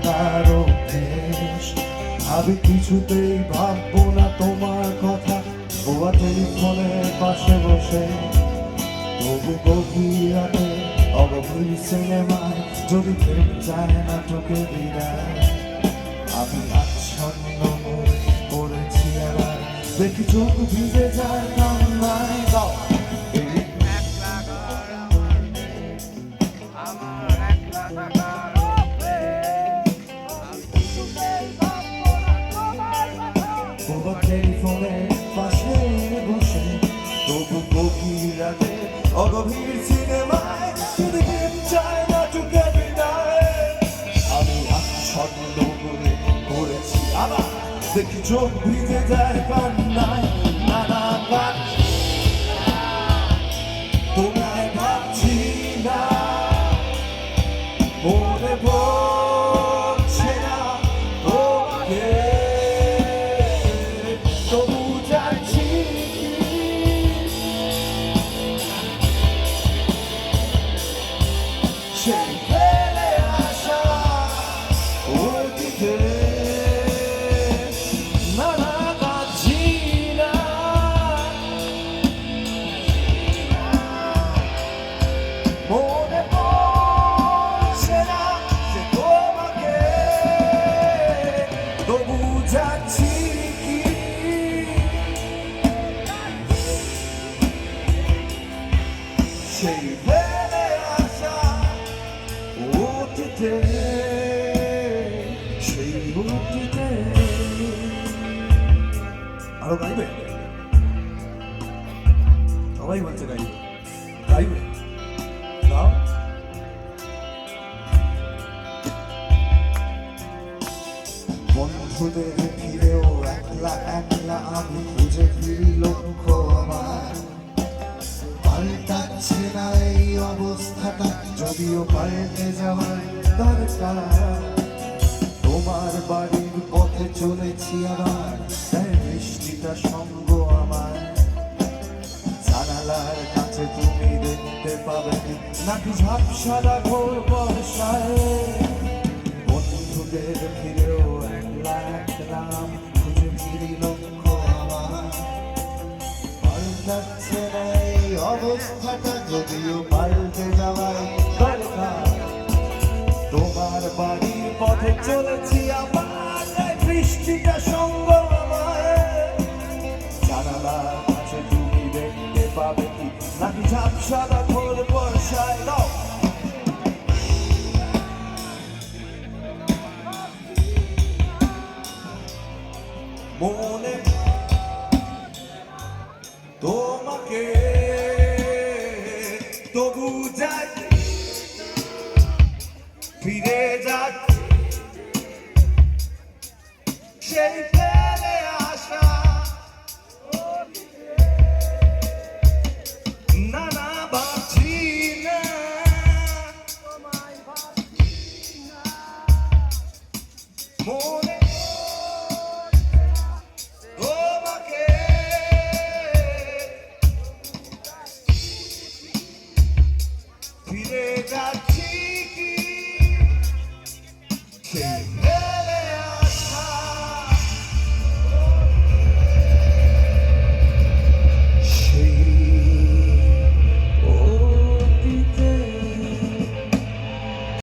লাগার অভ্যেস। আমি কিছুতেই ভাববো না তোমার কথা, ওয়া টেলিফোনের পাশে বসে। তবু গভীর রাতে অগভীর সিনেমায় যদি ফিল্ম যায় নাটকে বিদায়, আমি আচ্ছন্ন হয়ে পড়েছি আবার, দেখি চোখ ভিজে যায় কান্নায়। গাও টেলিফোনের পাশে বসে, তবু গভীর রাতে অগভীর সিনেমায় যদি ফিল্ম যায় নাটকে বিদায়, আমি আচ্ছন্ন হয়ে পড়েছি আবার, দেখি চোখ ভিজে যায় কান্নায়। নানা গান তোমায় ভাবছি না, মনে পড়ছে না তোমাকে, তবু যাচ্ছি সেই ফেলে আসা অতীতে। নানা পাচ্ছি না, মনে পড়ছে না যে তোমাকে, তবু যাচ্ছি কি সেই ফেলে আসা অতীতে, সেই অতীতে। আরো গাইবে? সবাই বলছে গাইবে, গাইবে গাও। বন্ধুদের ফিরেও একলা একলা আমি খুঁজে ফিরি লক্ষ্য আমার, পাল্টাচ্ছে না এই অবস্থাটা, যদিও পাল্টে যাওয়ার দরকার। তোমার বাড়ির পথে চলেছি আবার, তাই বৃষ্টিটা সঙ্গ আমার, জানালার কাছে তুমি দেখতে পাবে নাকি ঝাপসারা ঘোর বর্ষায়। বন্ধুদের ফিরেও একলা একলা আমি খুঁজে ফিরি লক্ষ্য আমার, পাল্টাচ্ছে না এই অবস্থাটা, যদিও পাল্টে যাওয়ার দরকার। তোমার বাড়ির পথে চলেছি আবার, তাই বৃষ্টিটা সঙ্গ আমার, জানালার কাছে তুমি দেখতে পাবে কি নাকি ঝাপসারা ঘোর বর্ষায়। দাও মনে তোমাকে, তবু যাই ফিরে যাই সেই ফেলে আসা। নানা ভাবছি না, মনে তোমাকে, ফিরে যাচ্ছি কি সেই